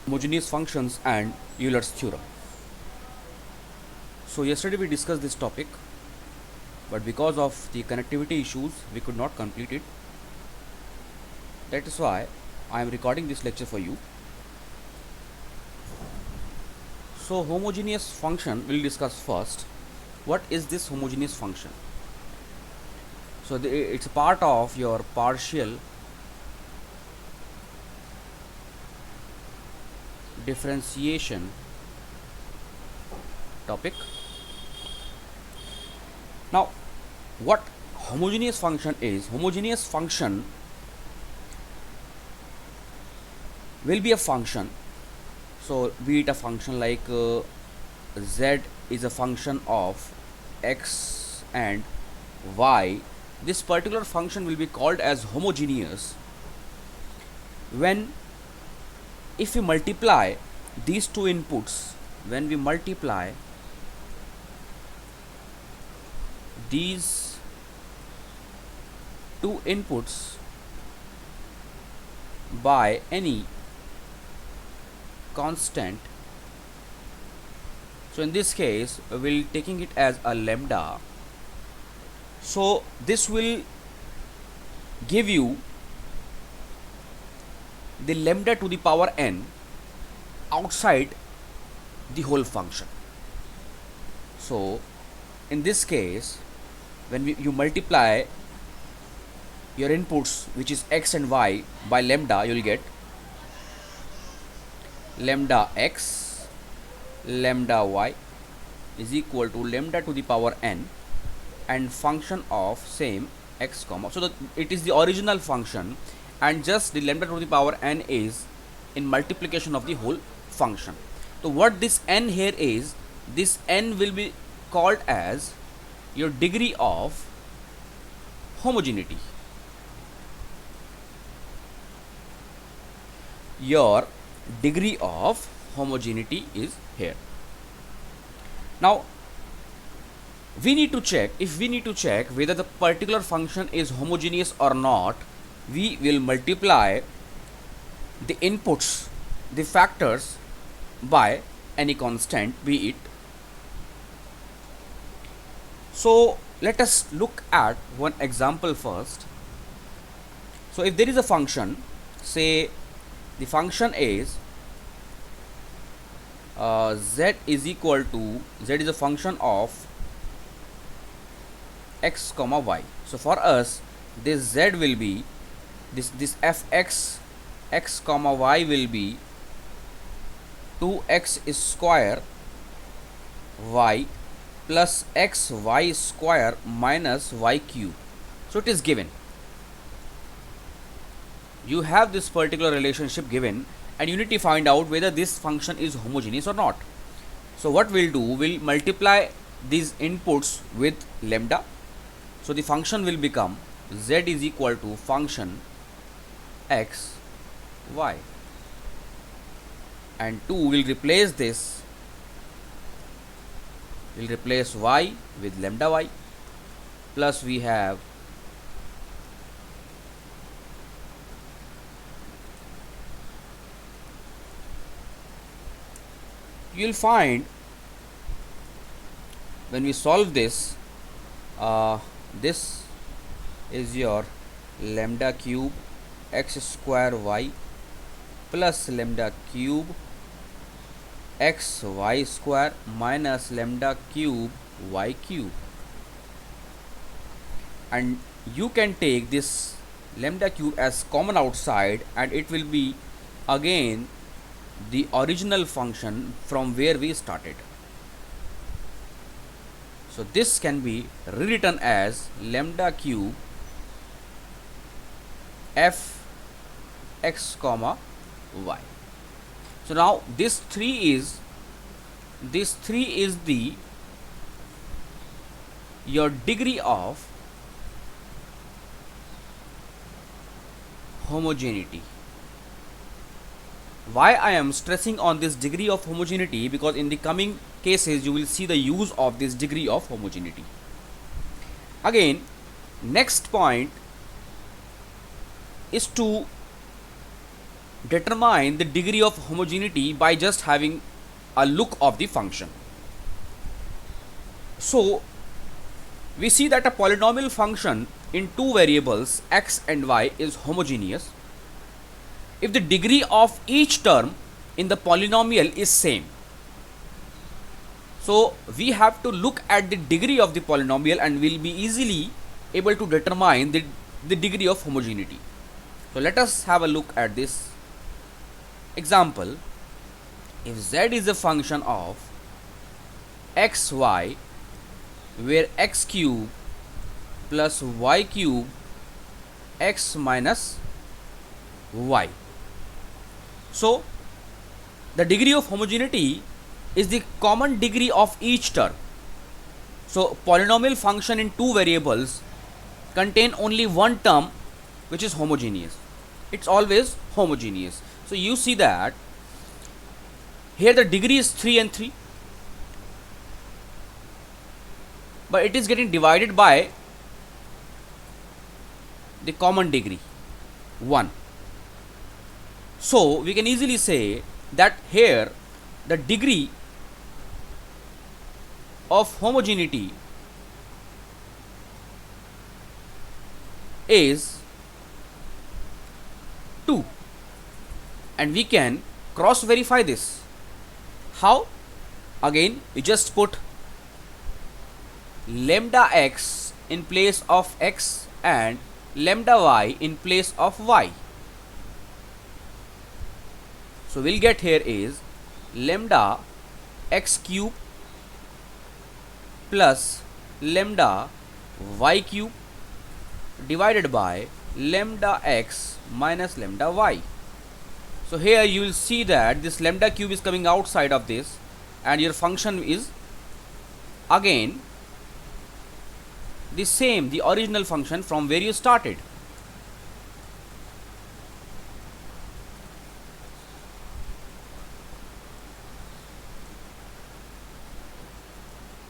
Homogeneous functions and Euler's theorem. So yesterday we discussed this topic, but because of the connectivity issues we could not complete it. That is why I am recording this lecture for you. So homogeneous function we'll discuss first. What is this homogeneous function? So it's a part of your partial differentiation topic. Now, what homogeneous function is? Homogeneous function will be a function. So, be it a function like z is a function of x and y. This particular function will be called as homogeneous when, if we multiply these two inputs, when we multiply these two inputs by any constant. So in this case we'll taking it as a lambda. So this will give you the lambda to the power n outside the whole function. So in this case, when you multiply your inputs, which is x and y, by lambda, you will get lambda x lambda y is equal to lambda to the power n and function of same x comma. So it is the original function, and just the lambda to the power n is in multiplication of the whole function. So what this n here is, this n will be called as your degree of homogeneity. Your degree of homogeneity is here. Now we need to check, if we need to check whether the particular function is homogeneous or not, we will multiply the inputs, the factors, by any constant, be it. So let us look at one example first. So if there is a function, say the function is z is equal to, z is a function of x comma y. So for us this z will be, this fx x comma y will be 2x square y plus x y square minus y cube. So it is given. You have this particular relationship given, and you need to find out whether this function is homogeneous or not. So what we'll do, we'll multiply these inputs with lambda. So the function will become z is equal to function x y, and 2 will replace this, will replace y with lambda y, plus we have you will find when we solve this, this is your lambda cube x square y plus lambda cube x y square minus lambda cube y cube, and you can take this lambda cube as common outside, and it will be again the original function from where we started. So this can be rewritten as lambda cube f x comma y. So now this 3 is the your degree of homogeneity. Why I am stressing on this degree of homogeneity? Because in the coming cases you will see the use of this degree of homogeneity. Again, next point is to determine the degree of homogeneity by just having a look of the function. So we see that a polynomial function in two variables x and y is homogeneous if the degree of each term in the polynomial is same. So we have to look at the degree of the polynomial and we'll be easily able to determine the degree of homogeneity. So let us have a look at this example. If z is a function of xy, where x cube plus y cube x minus y, so the degree of homogeneity is the common degree of each term. So polynomial function in two variables contain only one term which is homogeneous. It's always homogeneous. So you see that here the degree is 3 and 3, but it is getting divided by the common degree 1. So we can easily say that here the degree of homogeneity is 2, and we can cross verify this. How? Again, you just put lambda x in place of x and lambda y in place of y. So we'll get here is lambda x cube plus lambda y cube divided by lambda x minus lambda y. So here you will see that this lambda cube is coming outside of this and your function is again the same, the original function from where you started.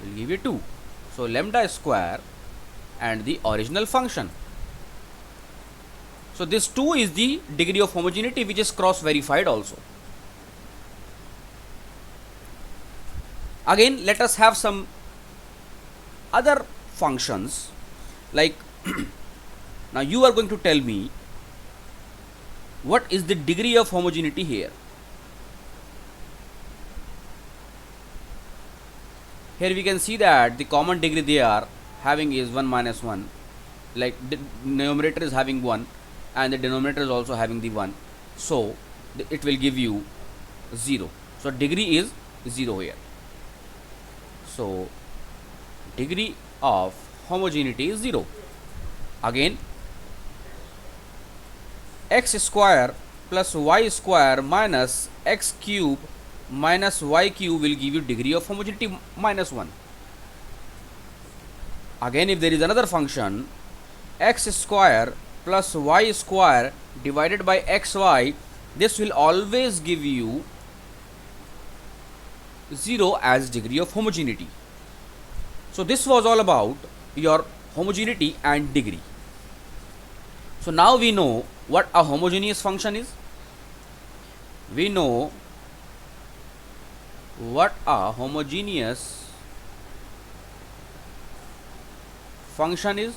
Will give you 2. So lambda square and the original function. So this 2 is the degree of homogeneity, which is cross verified also. Again, let us have some other functions like now you are going to tell me what is the degree of homogeneity here. Here we can see that the common degree they are having is 1 minus 1, like the numerator is having 1 and the denominator is also having the 1, so it will give you 0. So degree is 0 here. So degree of homogeneity is 0. Again, x square plus y square minus x cube minus y cube will give you degree of homogeneity minus 1. Again, if there is another function x square plus y square divided by xy, this will always give you 0 as degree of homogeneity. So this was all about your homogeneity and degree. So now we know what a homogeneous function is. We know what a homogeneous function is.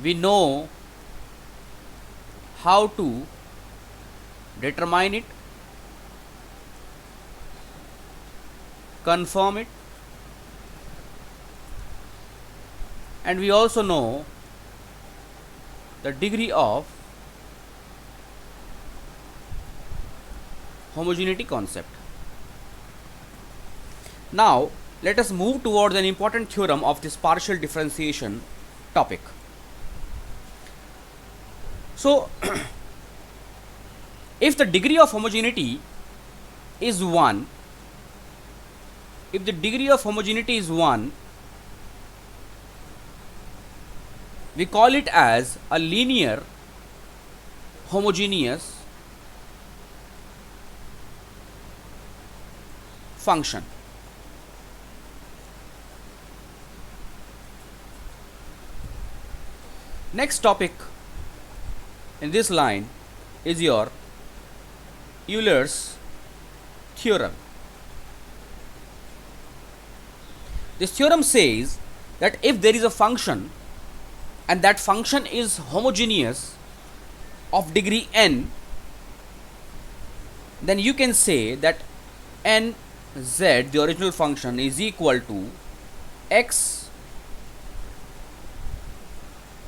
We know how to determine it, confirm it, and we also know the degree of homogeneity concept. Now let us move towards an important theorem of this partial differentiation topic. So if the degree of homogeneity is 1, if the degree of homogeneity is 1, we call it as a linear homogeneous function. Next topic in this line is your Euler's theorem. This theorem says that if there is a function and that function is homogeneous of degree n, then you can say that nz, the original function, is equal to x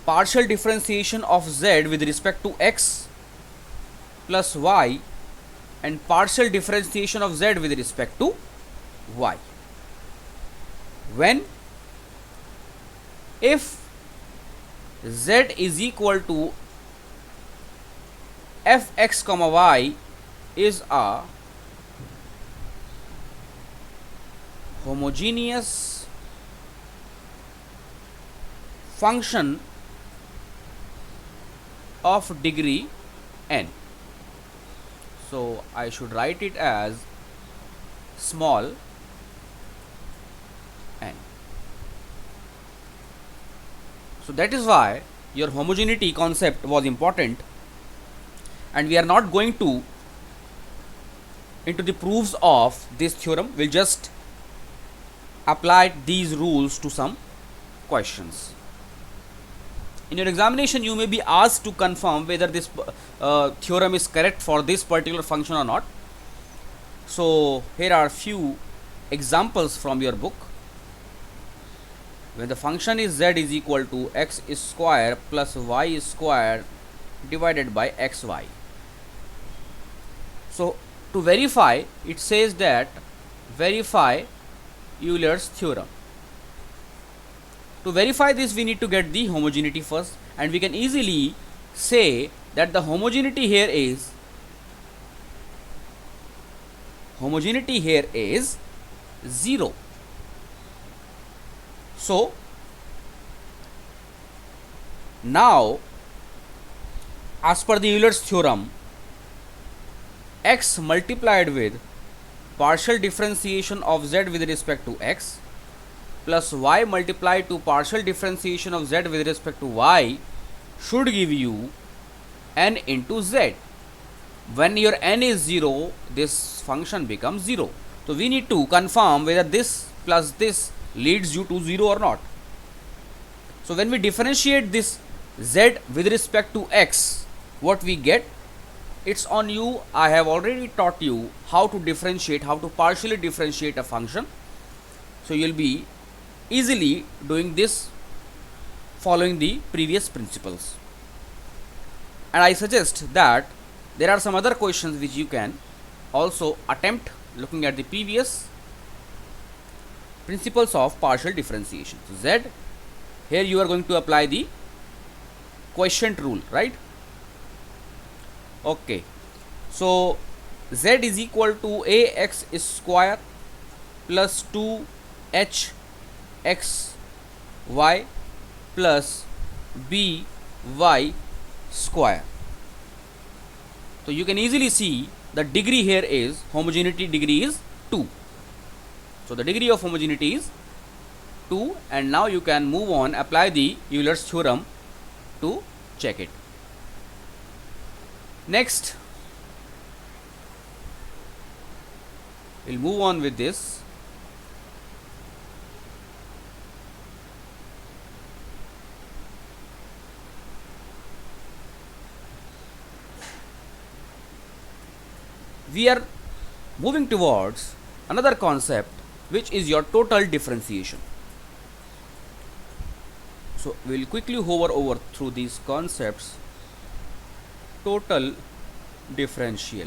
partial differentiation of z with respect to x plus y and partial differentiation of z with respect to y. When if z is equal to fx comma y is a homogeneous function of degree n. So I should write it as small n. So that is why your homogeneity concept was important, and we are not going to into the proofs of this theorem. We'll just apply these rules to some questions. In your examination, you may be asked to confirm whether this theorem is correct for this particular function or not. So here are few examples from your book. When the function is z is equal to x square plus y square divided by xy. So to verify, it says that verify Euler's theorem. To verify this, we need to get the homogeneity first, and we can easily say that the homogeneity here is 0. So now, as per the Euler's theorem, x multiplied with partial differentiation of z with respect to x plus y multiplied to partial differentiation of z with respect to y should give you n into z. When your n is 0, this function becomes 0. So we need to confirm whether this plus this leads you to 0 or not. So when we differentiate this z with respect to x, what we get? It's on you. I have already taught you how to differentiate, how to partially differentiate a function. So you'll be easily doing this following the previous principles. And I suggest that there are some other questions which you can also attempt looking at the previous principles of partial differentiation. So z, here you are going to apply the quotient rule, right? Okay, so z is equal to ax square plus 2h x y plus b y square. So you can easily see the degree here is homogeneity degree is 2. So the degree of homogeneity is 2, and now you can move on, apply the Euler's theorem to check it. Next, we'll move on with this. We are moving towards another concept, which is your total differentiation. So we'll quickly hover over through these concepts. Total differential.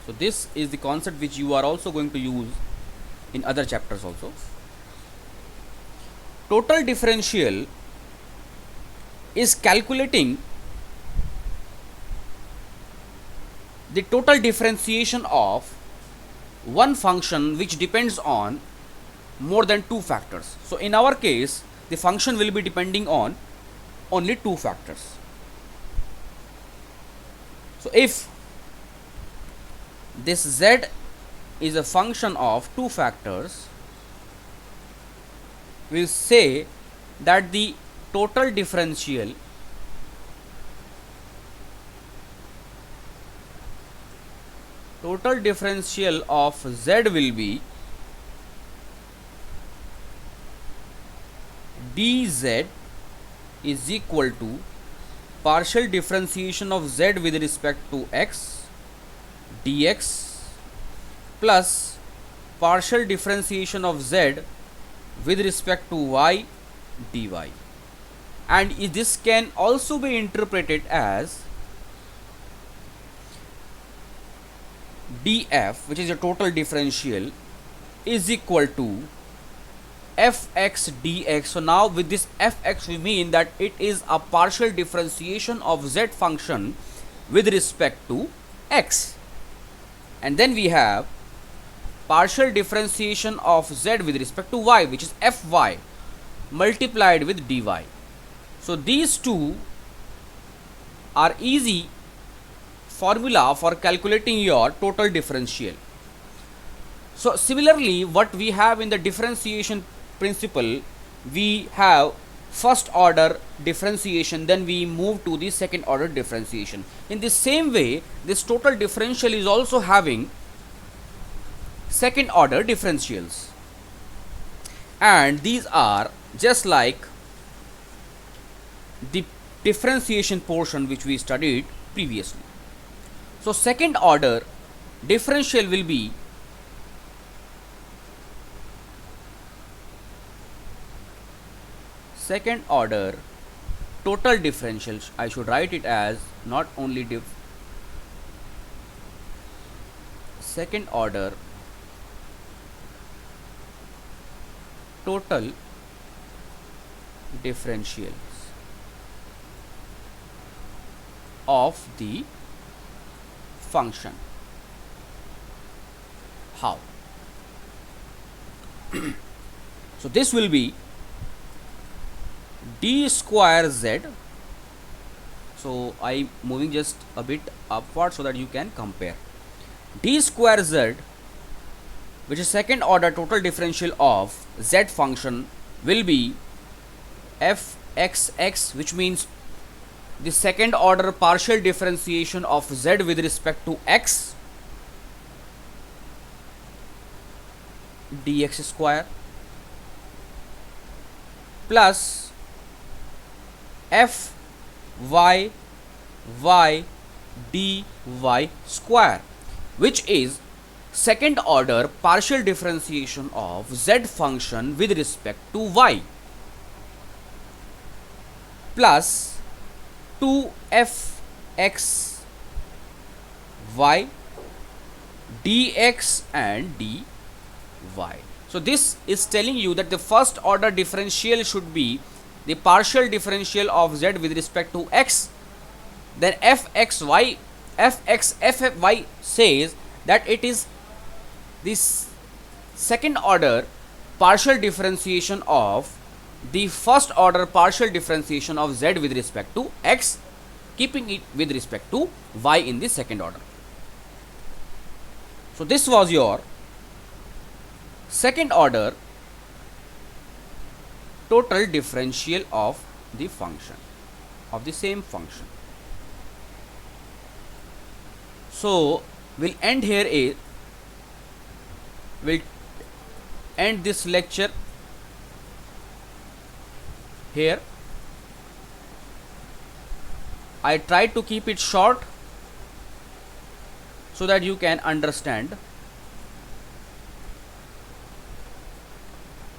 So this is the concept which you are also going to use in other chapters also. Total differential is calculating the total differentiation of one function which depends on more than two factors. So in our case, the function will be depending on only two factors. So if this z is a function of two factors, we will say that the total differential total differential of z will be dz is equal to partial differentiation of z with respect to x dx plus partial differentiation of z with respect to y dy, and this can also be interpreted as df, which is a total differential, is equal to fx dx. So now with this fx we mean that it is a partial differentiation of z function with respect to x, and then we have partial differentiation of z with respect to y, which is fy multiplied with dy. So these two are easy formula for calculating your total differential. So similarly, what we have in the differentiation principle, we have first order differentiation, then we move to the second order differentiation. In the same way, this total differential is also having second order differentials, and these are just like the differentiation portion which we studied previously. So second order differential will be second order total differential. I should write it as not only second order total differentials of the function. How? So this will be d square z. So I moving just a bit upward so that you can compare. D square z, which is second order total differential of z function, will be fxx, which means the second order partial differentiation of z with respect to x dx square, plus f y y dy square, which is second order partial differentiation of z function with respect to y, plus 2fx y dx and dy. So this is telling you that the first order differential should be the partial differential of z with respect to x. Then fxy says that it is this second order partial differentiation of the first order partial differentiation of z with respect to x, keeping it with respect to y in the second order. So this was your second order total differential of the function, of the same function. So we'll end here. We'll end this lecture here. I tried to keep it short so that you can understand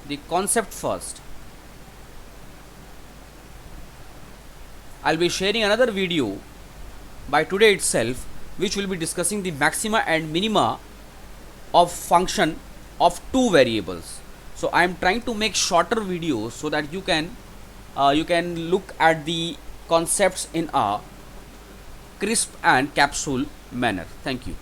the concept first. I'll be sharing another video by today itself, which will be discussing the maxima and minima of function of two variables. So I am trying to make shorter videos so that you can look at the concepts in a crisp and capsule manner. Thank you.